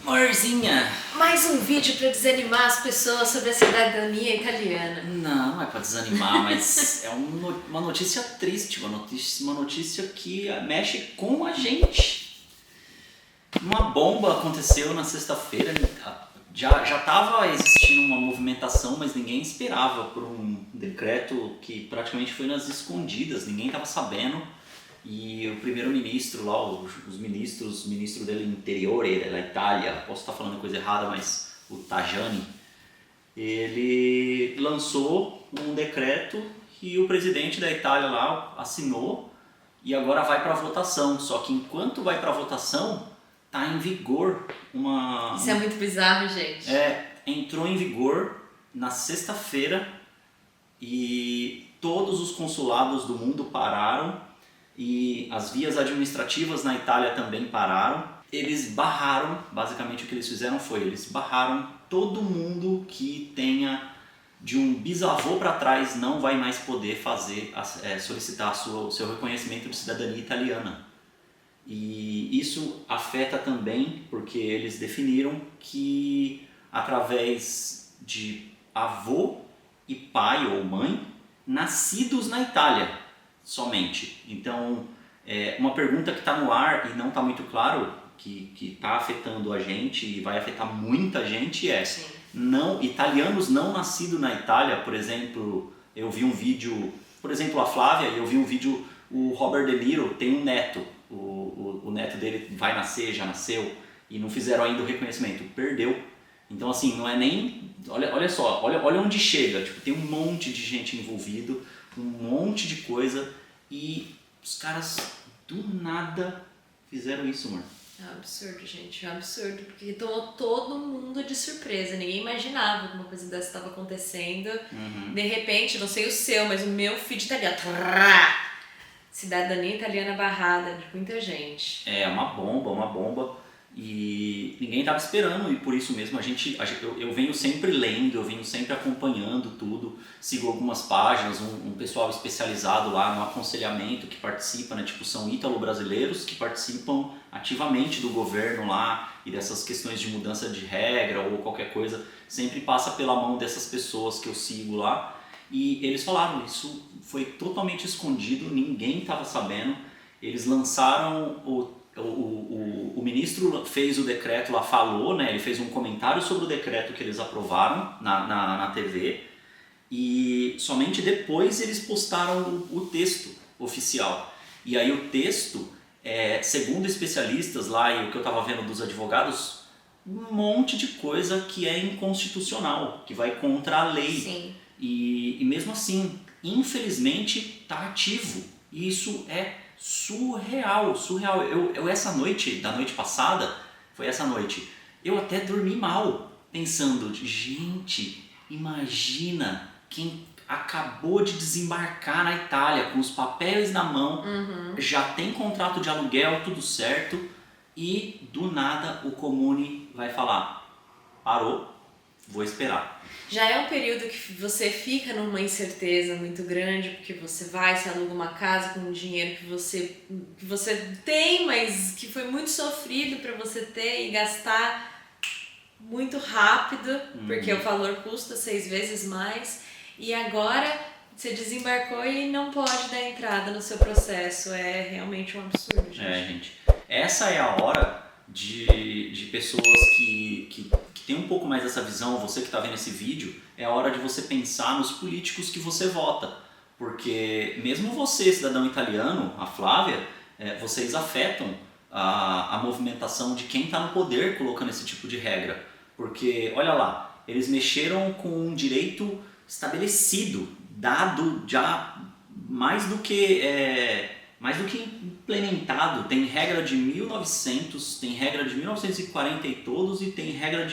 Morzinha! Mais um vídeo para desanimar as pessoas sobre a cidadania italiana. Não é pra desanimar, mas é uma notícia triste, uma notícia que mexe com a gente. Uma bomba aconteceu na sexta-feira, já estava existindo uma movimentação, mas ninguém esperava por um decreto que praticamente foi nas escondidas, ninguém estava sabendo. E o primeiro-ministro lá, o ministro del Interiore da Itália, posso estar falando coisa errada, mas o Tajani, ele lançou um decreto e o presidente da Itália lá assinou e agora vai para votação. Só que enquanto vai para votação, tá em vigor uma... Isso é muito bizarro, gente. Entrou em vigor na sexta-feira e todos os consulados do mundo pararam. E as vias administrativas na Itália também pararam. Eles barraram, basicamente o que eles fizeram foi, eles barraram todo mundo que tenha de um bisavô para trás não vai mais poder solicitar o seu reconhecimento de cidadania italiana. E isso afeta também porque eles definiram que através de avô e pai ou mãe nascidos na Itália, somente. Então, uma pergunta que está no ar e não está muito claro, que está afetando a gente e vai afetar muita gente italianos não nascidos na Itália, por exemplo, eu vi um vídeo, por exemplo, a Flávia, eu vi um vídeo, o Robert De Niro tem um neto, o neto dele vai nascer, já nasceu, e não fizeram ainda o reconhecimento, perdeu. Então, assim, não é nem... Olha só, olha onde chega, tipo, tem um monte de gente envolvido, um monte de coisa e os caras do nada fizeram isso, amor. É um absurdo, gente, é um absurdo, porque tomou todo mundo de surpresa, ninguém imaginava que uma coisa dessa estava acontecendo. De repente, não sei o seu, mas o meu feed italiano, cidadania italiana barrada de muita gente. É uma bomba. E ninguém estava esperando, e por isso mesmo eu venho sempre lendo, eu venho sempre acompanhando tudo, sigo algumas páginas, um pessoal especializado lá no aconselhamento que participa, né, tipo, são ítalo-brasileiros que participam ativamente do governo lá e dessas questões de mudança de regra ou qualquer coisa, sempre passa pela mão dessas pessoas que eu sigo lá, e eles falaram, isso foi totalmente escondido, ninguém estava sabendo, eles lançaram o ministro fez o decreto lá, falou, né, ele fez um comentário sobre o decreto que eles aprovaram na TV e somente depois eles postaram o texto oficial. E aí o texto, segundo especialistas lá e o que eu estava vendo dos advogados, um monte de coisa que é inconstitucional, que vai contra a lei. Sim. E mesmo assim, infelizmente, está ativo. E isso é surreal. Eu essa noite, da noite passada, foi essa noite, eu até dormi mal, pensando, gente, imagina quem acabou de desembarcar na Itália, com os papéis na mão, já tem contrato de aluguel, tudo certo, e do nada o Comune vai falar, parou, vou esperar. Já é um período que você fica numa incerteza muito grande, porque você aluga uma casa com um dinheiro que você tem, mas que foi muito sofrido para você ter e gastar muito rápido, porque o valor custa 6 vezes mais, e agora você desembarcou e não pode dar entrada no seu processo. É realmente um absurdo, gente. Gente, essa é a hora de pessoas que tem um pouco mais dessa visão, você que está vendo esse vídeo, é a hora de você pensar nos políticos que você vota. Porque mesmo você, cidadão italiano, a Flávia, vocês afetam a movimentação de quem está no poder colocando esse tipo de regra. Porque, olha lá, eles mexeram com um direito estabelecido, dado já mais do que implementado. Tem regra de 1900, tem regra de 1940 e todos, e tem regra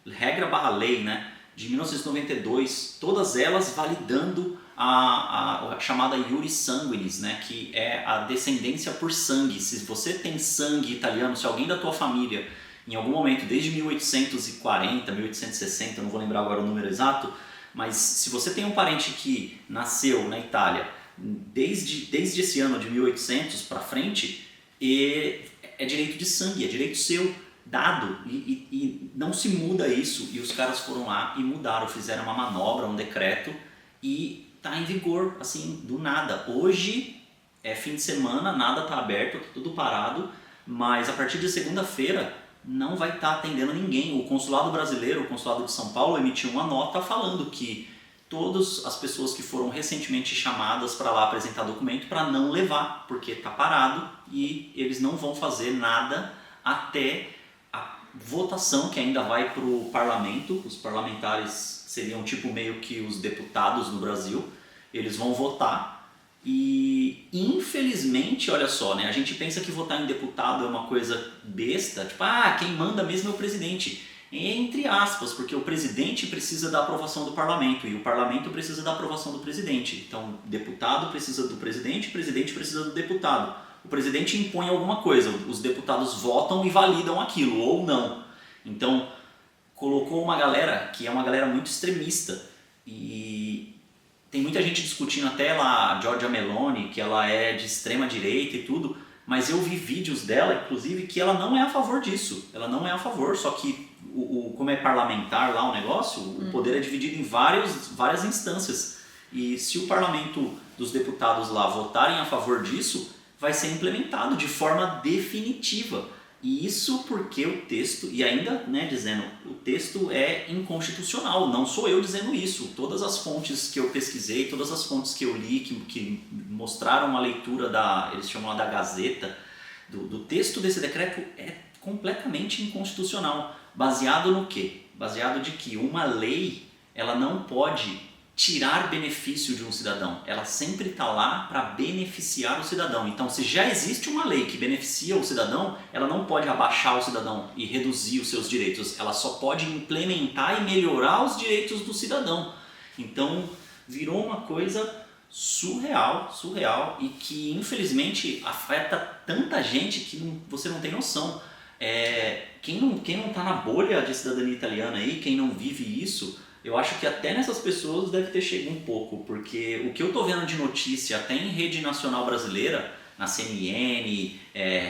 regra barra lei, né, de 1992, todas elas validando a chamada iuris sanguinis, né, que é a descendência por sangue. Se você tem sangue italiano, se alguém da tua família, em algum momento, desde 1840, 1860, não vou lembrar agora o número exato, mas se você tem um parente que nasceu na Itália desde esse ano de 1800 para frente, e é direito de sangue, é direito seu, dado, e não se muda isso. E os caras foram lá e mudaram, fizeram uma manobra, um decreto, e tá em vigor, assim, do nada. Hoje é fim de semana, nada tá aberto, tá tudo parado, mas a partir de segunda-feira não vai estar atendendo ninguém. O consulado brasileiro, o consulado de São Paulo, emitiu uma nota falando que todas as pessoas que foram recentemente chamadas para lá apresentar documento para não levar, porque está parado e eles não vão fazer nada até a votação, que ainda vai para o parlamento. Os parlamentares seriam tipo meio que os deputados no Brasil, eles vão votar. E infelizmente, olha só, né, a gente pensa que votar em deputado é uma coisa besta, tipo, quem manda mesmo é o presidente. Entre aspas, porque o presidente precisa da aprovação do parlamento e o parlamento precisa da aprovação do presidente. Então, deputado precisa do presidente, o presidente precisa do deputado. O presidente impõe alguma coisa, os deputados votam e validam aquilo, ou não. Então, colocou uma galera que é uma galera muito extremista e tem muita gente discutindo, até lá a Giorgia Meloni, que ela é de extrema direita e tudo, mas eu vi vídeos dela, inclusive, que ela não é a favor disso. Ela não é a favor, só que como é parlamentar lá o negócio, o poder é dividido em várias instâncias. E se o parlamento dos deputados lá votarem a favor disso, vai ser implementado de forma definitiva. E isso porque o texto, e ainda dizendo, o texto é inconstitucional, não sou eu dizendo isso. Todas as fontes que eu pesquisei, todas as fontes que eu li, que mostraram a leitura eles chamam lá da Gazeta, do texto desse decreto é completamente inconstitucional. Baseado no quê? Baseado de que uma lei, ela não pode tirar benefício de um cidadão, ela sempre está lá para beneficiar o cidadão. Então, se já existe uma lei que beneficia o cidadão, ela não pode abaixar o cidadão e reduzir os seus direitos, ela só pode implementar e melhorar os direitos do cidadão. Então, virou uma coisa surreal e que infelizmente afeta tanta gente que você não tem noção. Quem não está na bolha de cidadania italiana aí, quem não vive isso, eu acho que até nessas pessoas deve ter chegado um pouco, porque o que eu estou vendo de notícia, até em rede nacional brasileira, na CNN,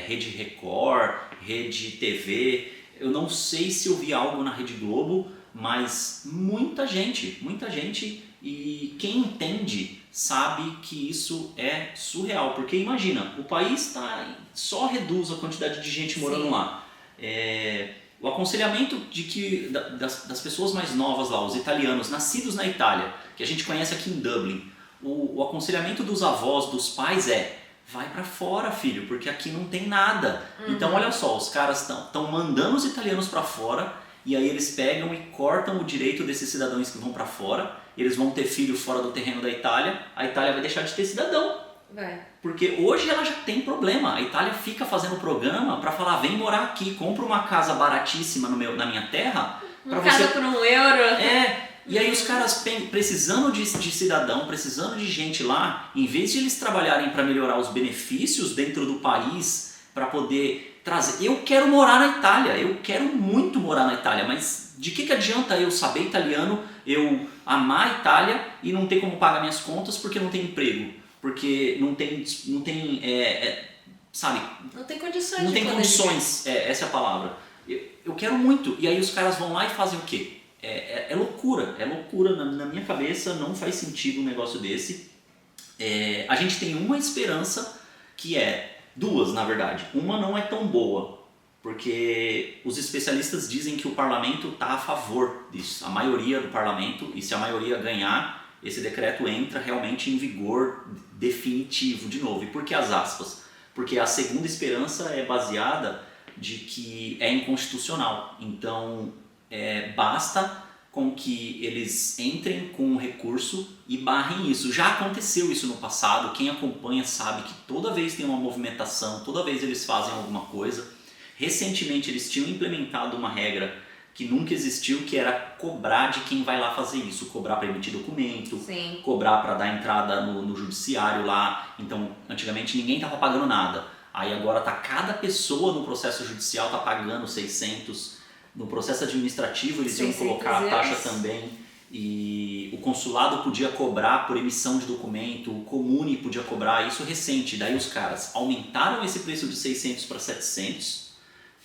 Rede Record, Rede TV, eu não sei se eu vi algo na Rede Globo, mas muita gente, e quem entende sabe que isso é surreal, porque imagina, o país só reduz a quantidade de gente morando lá. O aconselhamento de que das pessoas mais novas lá, os italianos nascidos na Itália, que a gente conhece aqui em Dublin, o aconselhamento dos avós, dos pais vai para fora, filho, porque aqui não tem nada. Então olha só, os caras estão mandando os italianos para fora e aí eles pegam e cortam o direito desses cidadãos que vão para fora, eles vão ter filho fora do terreno da Itália, a Itália vai deixar de ter cidadão. Porque hoje ela já tem problema. A Itália fica fazendo programa para falar, vem morar aqui, compra uma casa baratíssima na minha terra. Casa por €1. E aí os caras precisando de cidadão, precisando de gente lá, em vez de eles trabalharem para melhorar os benefícios dentro do país, para poder trazer... Eu quero morar na Itália, eu quero muito morar na Itália, mas de que adianta eu saber italiano, eu amar a Itália e não ter como pagar minhas contas porque não tem emprego? Porque não tem sabe? Não tem condições. Não tem condições, essa é a palavra. Eu quero muito. E aí os caras vão lá e fazem o quê? É loucura. É loucura na minha cabeça, não faz sentido um negócio desse. A gente tem uma esperança, que duas na verdade. Uma não é tão boa, porque os especialistas dizem que o parlamento está a favor disso. A maioria do parlamento, e se a maioria ganhar, esse decreto entra realmente em vigor definitivo de novo. E por que as aspas? Porque a segunda esperança é baseada de que é inconstitucional. Então, basta com que eles entrem com um recurso e barrem isso. Já aconteceu isso no passado, quem acompanha sabe que toda vez tem uma movimentação, toda vez eles fazem alguma coisa. Recentemente eles tinham implementado uma regra que nunca existiu, que era cobrar de quem vai lá fazer isso, cobrar para emitir documento, Sim. Cobrar para dar entrada no judiciário lá. Então, antigamente ninguém estava pagando nada. Aí agora cada pessoa no processo judicial está pagando 600. No processo administrativo eles iam colocar a taxa também. e o consulado podia cobrar por emissão de documento, o comune podia cobrar, isso recente. Daí os caras aumentaram esse preço de 600 para 700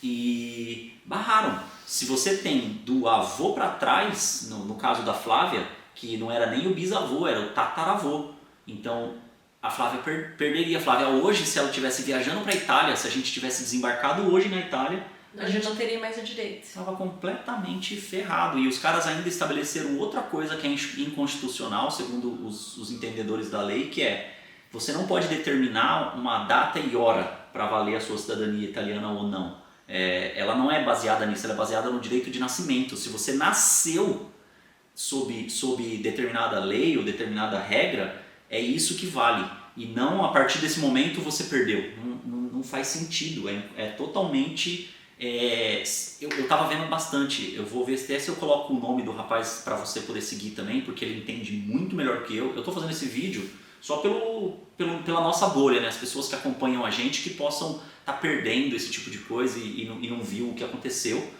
e barraram. Se você tem do avô para trás, no caso da Flávia, que não era nem o bisavô, era o tataravô. Então a Flávia perderia. A Flávia hoje, se ela estivesse viajando para a Itália, se a gente tivesse desembarcado hoje na Itália, A gente não teria mais o direito. estava completamente ferrado. E os caras ainda estabeleceram outra coisa que é inconstitucional, segundo os entendedores da lei, que é: você não pode determinar uma data e hora para valer a sua cidadania italiana ou não. Ela não é baseada nisso, ela é baseada no direito de nascimento. Se você nasceu sob determinada lei ou determinada regra, é isso que vale. E não a partir desse momento você perdeu. Não faz sentido, é totalmente... eu tava vendo bastante, eu vou ver até se eu coloco o nome do rapaz para você poder seguir também, porque ele entende muito melhor que eu. Eu tô fazendo esse vídeo só pela nossa bolha, né? As pessoas que acompanham a gente que possam estar perdendo esse tipo de coisa e não viu o que aconteceu.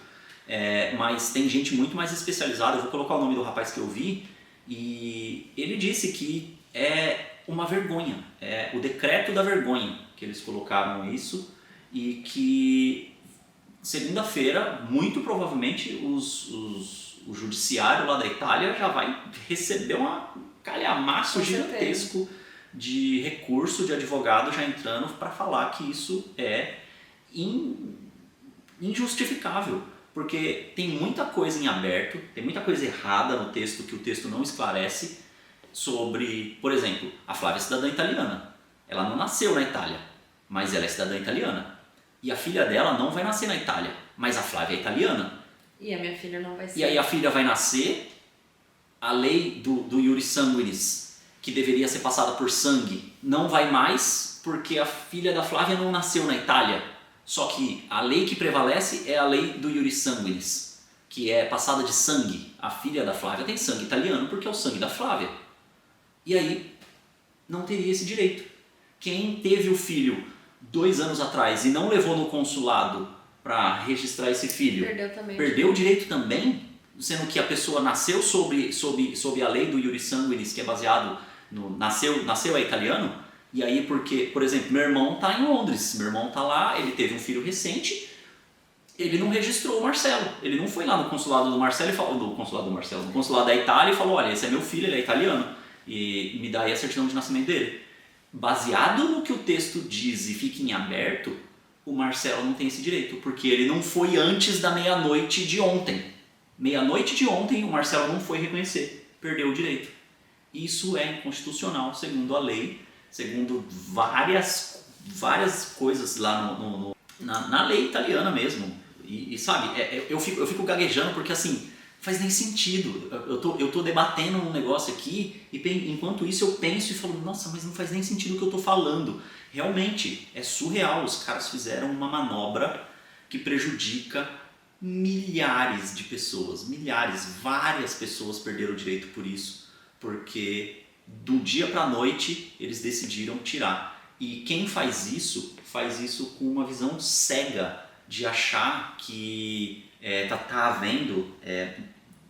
Mas tem gente muito mais especializada. Eu vou colocar o nome do rapaz que eu vi, e ele disse que é uma vergonha, é o decreto da vergonha que eles colocaram isso, e que segunda-feira, muito provavelmente, o judiciário lá da Itália já vai receber um calhamaço gigantesco de recurso, de advogado já entrando para falar que isso é injustificável. Porque tem muita coisa em aberto, tem muita coisa errada no texto que o texto não esclarece sobre, por exemplo, a Flávia é cidadã italiana. Ela não nasceu na Itália, mas ela é cidadã italiana. E a filha dela não vai nascer na Itália, mas a Flávia é italiana. E a minha filha não vai ser. E aí a filha vai nascer, a lei do iuris sanguinis, que deveria ser passada por sangue, não vai mais porque a filha da Flávia não nasceu na Itália. Só que a lei que prevalece é a lei do iuris sanguinis, que é passada de sangue. A filha da Flávia tem sangue italiano porque é o sangue da Flávia. E aí não teria esse direito. Quem teve o filho 2 anos atrás e não levou no consulado para registrar esse filho, perdeu o direito também, sendo que a pessoa nasceu sob a lei do iuris sanguinis, que é baseado no... Nasceu é italiano. E aí porque, por exemplo, meu irmão está em Londres, meu irmão está lá, ele teve um filho recente, ele não registrou o Marcelo, ele não foi lá no consulado do Marcelo e falou, no consulado da Itália e falou: olha, esse é meu filho, ele é italiano, e me dá aí a certidão de nascimento dele. Baseado no que o texto diz e fica em aberto, o Marcelo não tem esse direito, porque ele não foi antes da meia-noite de ontem. Meia-noite de ontem o Marcelo não foi reconhecer, perdeu o direito. Isso é inconstitucional, segundo a lei, segundo várias coisas lá na lei italiana mesmo. E sabe, eu fico gaguejando porque assim, faz nem sentido. Eu tô debatendo um negócio aqui e enquanto isso eu penso e falo: nossa, mas não faz nem sentido o que eu tô falando. Realmente, é surreal. Os caras fizeram uma manobra que prejudica milhares de pessoas, várias pessoas perderam o direito por isso, porque do dia para a noite eles decidiram tirar. E quem faz isso com uma visão cega de achar que tá havendo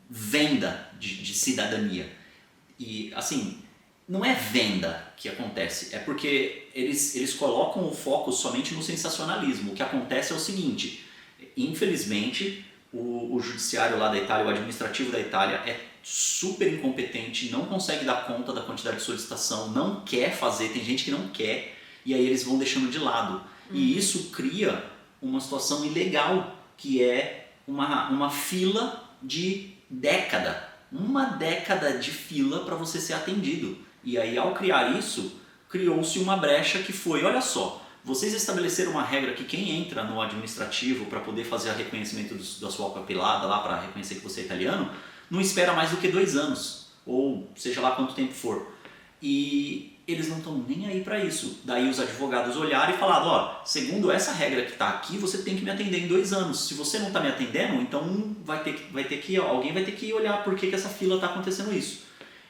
venda de cidadania. E assim, não é venda que acontece, é porque eles colocam o foco somente no sensacionalismo. O que acontece é o seguinte: infelizmente o judiciário lá da Itália, o administrativo da Itália é super incompetente, não consegue dar conta da quantidade de solicitação, não quer fazer, tem gente que não quer, e aí eles vão deixando de lado. E isso cria uma situação ilegal, que é uma fila de uma década de fila para você ser atendido. E aí, ao criar isso, criou-se uma brecha que foi: olha só, vocês estabeleceram uma regra que quem entra no administrativo para poder fazer o reconhecimento da sua papelada lá, para reconhecer que você é italiano, não espera mais do que 2 anos, ou seja lá quanto tempo for. E eles não estão nem aí para isso. Daí os advogados olharam e falaram: ó, segundo essa regra que está aqui, você tem que me atender em 2 anos. Se você não está me atendendo, então alguém vai ter que olhar por que essa fila está acontecendo isso.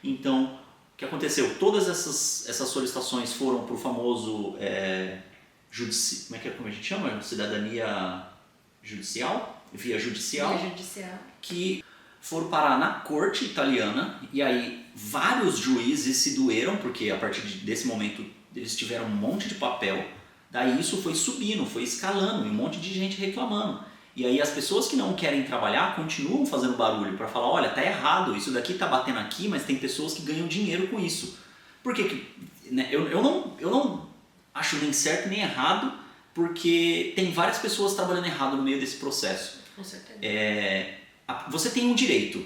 Então, o que aconteceu? Todas essas solicitações foram para o famoso como a gente chama? Cidadania judicial? Via judicial. Via judicial. Que foram parar na corte italiana e aí vários juízes se doeram porque a partir desse momento eles tiveram um monte de papel, daí isso foi subindo, foi escalando e um monte de gente reclamando. E aí as pessoas que não querem trabalhar continuam fazendo barulho para falar, olha, tá errado, isso daqui tá batendo aqui, mas tem pessoas que ganham dinheiro com isso. Por que né, eu não acho nem certo nem errado, porque tem várias pessoas trabalhando errado no meio desse processo. Com certeza. Você tem um direito,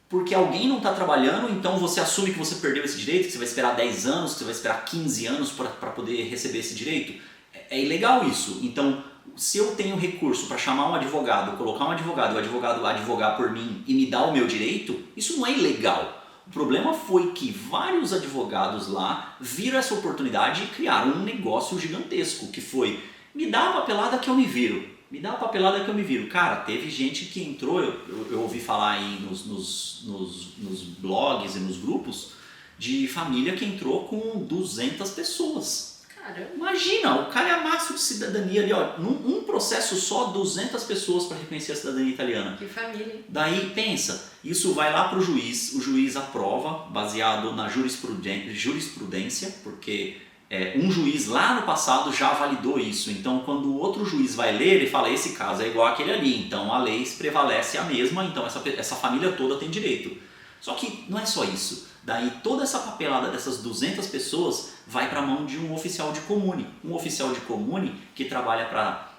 porque alguém não está trabalhando, então você assume que você perdeu esse direito, que você vai esperar 10 anos, que você vai esperar 15 anos para poder receber esse direito. É ilegal isso. Então, se eu tenho recurso para chamar um advogado, colocar um advogado e o advogado advogar por mim e me dar o meu direito, isso não é ilegal. O problema foi que vários advogados lá viram essa oportunidade e criaram um negócio gigantesco, que foi, me dá a papelada que eu me viro. Me dá a papelada que eu me viro. Cara, teve gente que entrou, eu ouvi falar aí nos blogs e nos grupos, de família que entrou com 200 pessoas. Caramba. Imagina, o calhamaço de cidadania ali, ó, num processo só, 200 pessoas para reconhecer a cidadania italiana. Que família. Daí, pensa, isso vai lá para o juiz aprova, baseado na jurisprudência, porque um juiz lá no passado já validou isso. Então, quando o outro juiz vai ler, ele fala, esse caso é igual àquele ali, então a lei prevalece a mesma, então essa família toda tem direito. Só que não é só isso. Daí toda essa papelada dessas 200 pessoas vai para a mão de um oficial de comune. Um oficial de comune que trabalha para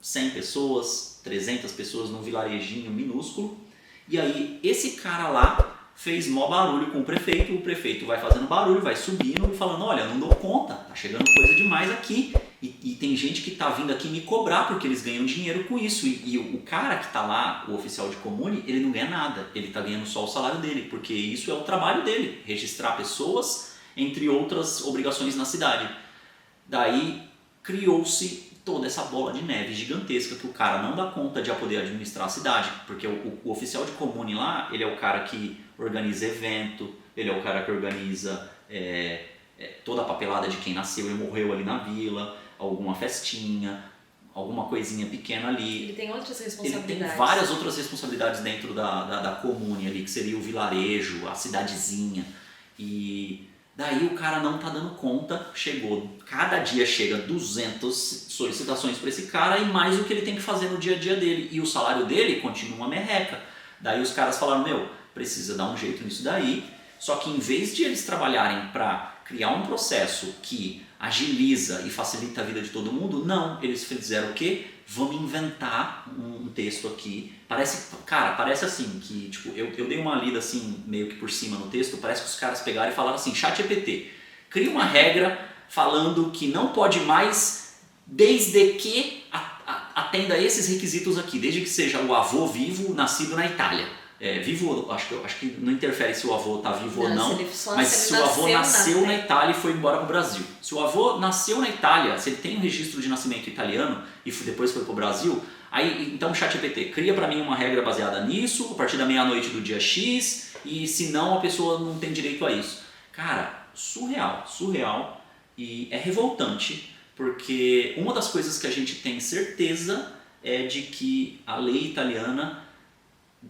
100 pessoas, 300 pessoas num vilarejinho minúsculo. E aí esse cara lá fez mó barulho com o prefeito vai fazendo barulho, vai subindo e falando, olha, não dou conta, tá chegando coisa demais aqui. E tem gente que tá vindo aqui me cobrar porque eles ganham dinheiro com isso. E o cara que tá lá, o oficial de comune, ele não ganha nada, ele tá ganhando só o salário dele, porque isso é o trabalho dele, registrar pessoas, entre outras obrigações na cidade. Daí criou-se toda essa bola de neve gigantesca que o cara não dá conta de poder administrar a cidade, porque o oficial de comune lá, ele é o cara que organiza evento, ele é o cara que organiza toda a papelada de quem nasceu e morreu ali na vila, alguma festinha, alguma coisinha pequena ali. Ele tem outras responsabilidades. Ele tem várias outras responsabilidades dentro da comune ali, que seria o vilarejo, a cidadezinha. E daí o cara não tá dando conta, cada dia chega 200 solicitações para esse cara e mais o que ele tem que fazer no dia a dia dele. E o salário dele continua uma merreca. Daí os caras falaram, precisa dar um jeito nisso daí. Só que em vez de eles trabalharem para criar um processo que agiliza e facilita a vida de todo mundo, não, eles fizeram o quê? Vamos inventar um texto aqui. Parece assim, que tipo, eu dei uma lida assim, meio que por cima no texto, parece que os caras pegaram e falaram assim, ChatGPT, cria uma regra falando que não pode mais, desde que atenda esses requisitos aqui, desde que seja o avô vivo, nascido na Itália. Vivo, acho que não interfere se o avô está vivo ou não, mas se o avô nasceu na Itália e foi embora para o Brasil. Se o avô nasceu na Itália, se ele tem um registro de nascimento italiano e depois foi para o Brasil, aí então o ChatGPT cria para mim uma regra baseada nisso, a partir da meia-noite do dia X, e se não a pessoa não tem direito a isso. Cara, surreal e é revoltante, porque uma das coisas que a gente tem certeza é de que a lei italiana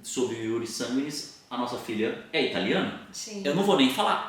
sob o iure sanguinis, a nossa filha é italiana. Sim. Eu não vou nem falar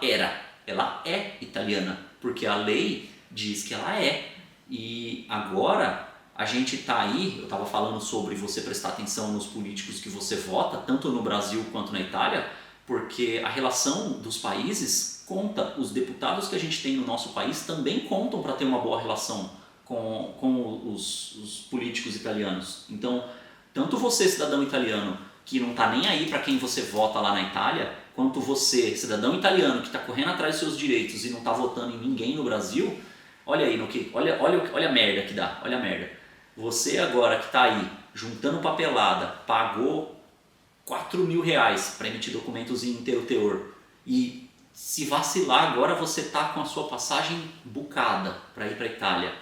ela é italiana, porque a lei diz que ela é. E agora a gente está aí, eu estava falando sobre você prestar atenção nos políticos que você vota, tanto no Brasil quanto na Itália, porque a relação dos países conta, os deputados que a gente tem no nosso país também contam para ter uma boa relação com os políticos italianos. Então, tanto você, cidadão italiano, que não está nem aí para quem você vota lá na Itália, quanto você, cidadão italiano, que está correndo atrás dos seus direitos e não está votando em ninguém no Brasil, olha aí, olha a merda que dá, olha a merda. Você agora que está aí, juntando papelada, pagou R$4.000 para emitir documentos em inteiro teor, e se vacilar agora você está com a sua passagem bucada para ir para a Itália.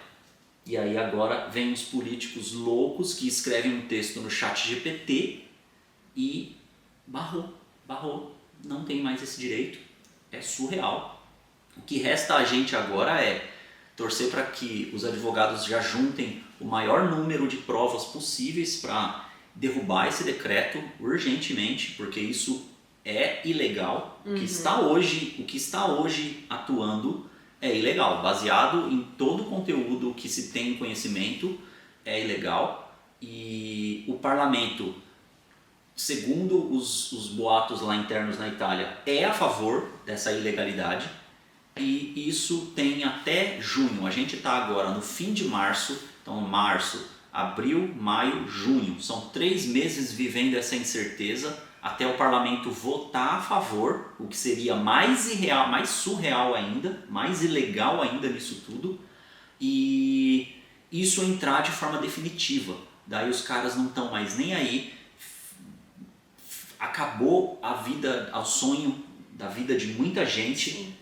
E aí agora vem os políticos loucos que escrevem um texto no ChatGPT e barrou, não tem mais esse direito, é surreal. O que resta a gente agora é torcer para que os advogados já juntem o maior número de provas possíveis para derrubar esse decreto urgentemente, porque isso é ilegal. O que está hoje atuando é ilegal, baseado em todo o conteúdo que se tem conhecimento, é ilegal. E o parlamento, segundo os boatos lá internos na Itália, é a favor dessa ilegalidade. E isso tem até junho. A gente está agora no fim de março, então março, abril, maio, junho. São 3 meses vivendo essa incerteza até o parlamento votar a favor, o que seria mais irreal, mais surreal ainda, mais ilegal ainda nisso tudo, e isso entrar de forma definitiva. Daí os caras não estão mais nem aí, acabou a vida, o sonho da vida de muita gente. Sim.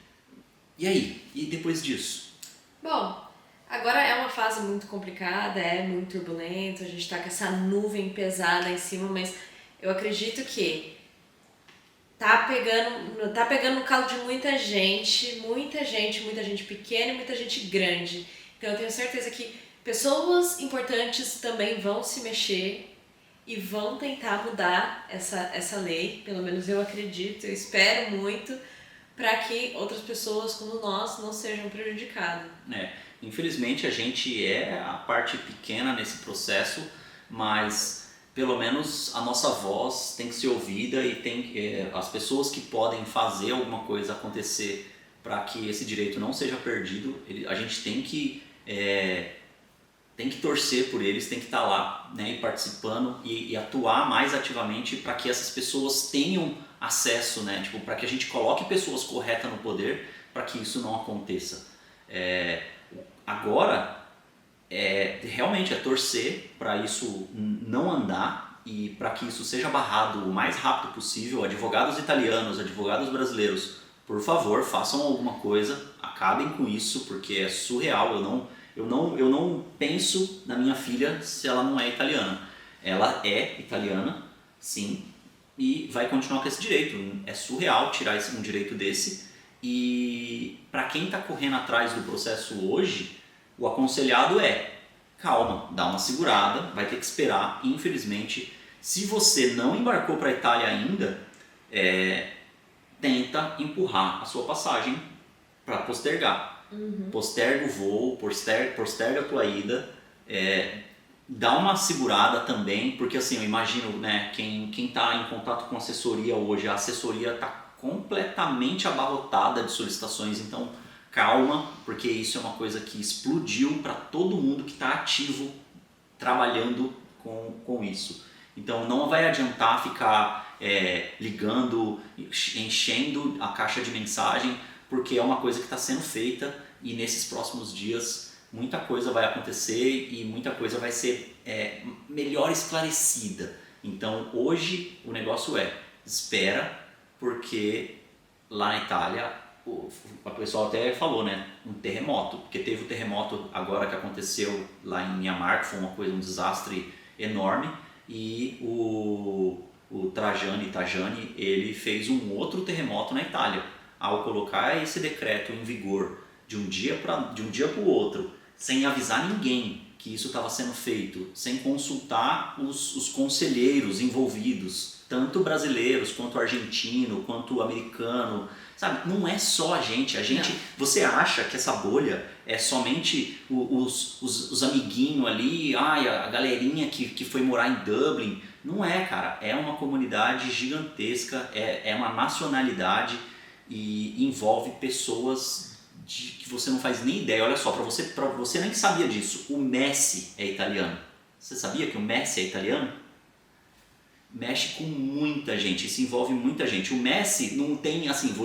E aí? E depois disso? Bom, agora é uma fase muito complicada, é muito turbulento, a gente tá com essa nuvem pesada em cima, mas eu acredito que tá pegando no calo de muita gente pequena e muita gente grande. Então eu tenho certeza que pessoas importantes também vão se mexer e vão tentar mudar essa lei, pelo menos eu acredito, eu espero muito, para que outras pessoas como nós não sejam prejudicadas. Infelizmente a gente é a parte pequena nesse processo, mas pelo menos a nossa voz tem que ser ouvida e as pessoas que podem fazer alguma coisa acontecer para que esse direito não seja perdido, a gente tem que torcer por eles, tem que estar lá, né, e participando e atuar mais ativamente para que essas pessoas tenham acesso, né, tipo, para que a gente coloque pessoas corretas no poder para que isso não aconteça. Agora, realmente é torcer para isso não andar e para que isso seja barrado o mais rápido possível. Advogados italianos, advogados brasileiros, por favor, façam alguma coisa, acabem com isso, porque é surreal. Eu não penso na minha filha se ela não é italiana. Ela é italiana, sim, e vai continuar com esse direito. É surreal tirar um direito desse. E para quem está correndo atrás do processo hoje, o aconselhado é: calma, dá uma segurada, vai ter que esperar. Infelizmente, se você não embarcou para a Itália ainda, tenta empurrar a sua passagem para postergar. Posterga o voo, posterga a tua ida, dá uma segurada também, porque assim, eu imagino, né, quem está em contato com assessoria hoje, a assessoria está completamente abarrotada de solicitações, então calma, porque isso é uma coisa que explodiu para todo mundo que está ativo trabalhando com isso. Então não vai adiantar ficar ligando, enchendo a caixa de mensagem, porque é uma coisa que está sendo feita e nesses próximos dias muita coisa vai acontecer e muita coisa vai ser melhor esclarecida. Então hoje o negócio espera, porque lá na Itália o pessoal até falou, né, um terremoto, porque teve o terremoto agora que aconteceu lá em Myanmar, que foi um desastre enorme, e o Tajani, ele fez um outro terremoto na Itália. Ao colocar esse decreto em vigor de um dia para o outro, sem avisar ninguém que isso estava sendo feito, sem consultar os conselheiros envolvidos, tanto brasileiros quanto argentino, quanto americano, sabe? Não é só a gente. Você acha que essa bolha é somente os amiguinhos ali, a galerinha que foi morar em Dublin? Não é, cara. É uma comunidade gigantesca, é uma nacionalidade e envolve pessoas que você não faz nem ideia. Olha só, para você nem sabia disso, o Messi é italiano. Você sabia que o Messi é italiano? Mexe com muita gente, isso envolve muita gente. O Messi não tem, assim,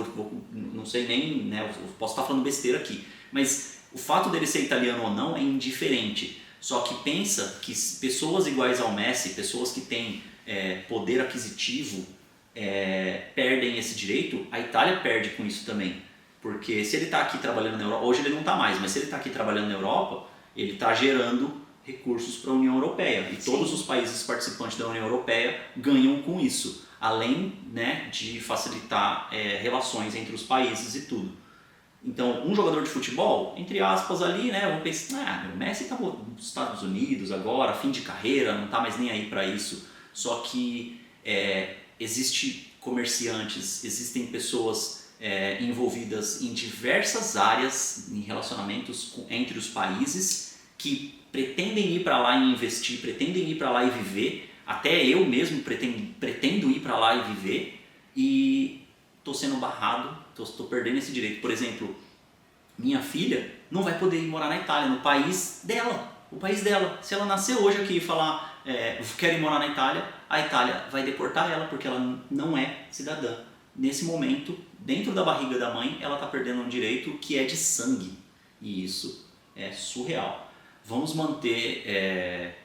não sei nem, né, eu posso estar falando besteira aqui, mas o fato dele ser italiano ou não é indiferente. Só que pensa que pessoas iguais ao Messi, pessoas que têm poder aquisitivo, perdem esse direito, a Itália perde com isso também. Porque se ele está aqui trabalhando na Europa, hoje ele não está mais, mas se ele está aqui trabalhando na Europa, ele está gerando recursos para a União Europeia. E todos os países participantes da União Europeia ganham com isso, além, né, de facilitar relações entre os países e tudo. Então, um jogador de futebol, entre aspas ali, né, vamos pensar, o Messi está nos Estados Unidos agora, fim de carreira, não está mais nem aí para isso. Só que existe comerciantes, existem pessoas envolvidas em diversas áreas, em relacionamentos entre os países, que pretendem ir para lá e investir, pretendem ir para lá e viver. Até eu mesmo pretendo ir para lá e viver, e estou sendo barrado, estou perdendo esse direito. Por exemplo, minha filha não vai poder ir morar na Itália, no país dela. O país dela. Se ela nascer hoje aqui e falar quero ir morar na Itália, a Itália vai deportar ela porque ela não é cidadã. Nesse momento, dentro da barriga da mãe, ela está perdendo um direito que é de sangue. E isso é surreal. Vamos manter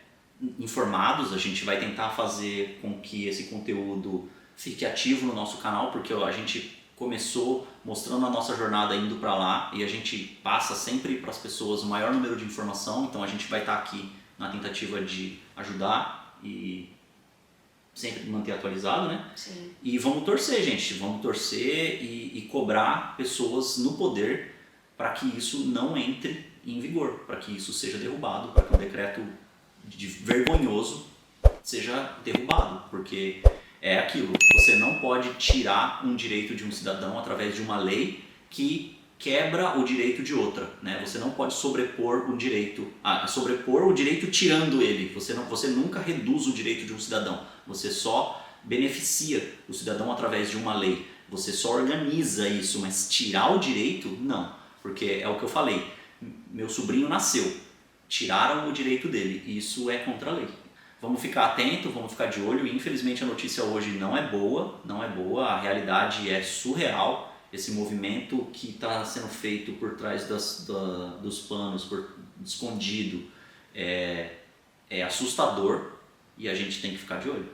informados, a gente vai tentar fazer com que esse conteúdo fique ativo no nosso canal, porque a gente começou mostrando a nossa jornada indo para lá e a gente passa sempre para as pessoas o maior número de informação, então a gente vai estar aqui na tentativa de ajudar e sempre manter atualizado, né? Sim. E vamos torcer, gente, vamos torcer e cobrar pessoas no poder para que isso não entre em vigor, para que isso seja derrubado, para que um decreto vergonhoso seja derrubado, porque é aquilo, você não pode tirar um direito de um cidadão através de uma lei que quebra o direito de outra, né? Você não pode sobrepor o direito tirando ele, você nunca reduz o direito de um cidadão, você só beneficia o cidadão através de uma lei, você só organiza isso, mas tirar o direito, não, porque é o que eu falei, meu sobrinho nasceu, tiraram o direito dele, e isso é contra a lei. Vamos ficar atento, vamos ficar de olho. Infelizmente a notícia hoje não é boa, a realidade é surreal. Esse movimento que está sendo feito por trás dos panos, escondido, é assustador e a gente tem que ficar de olho.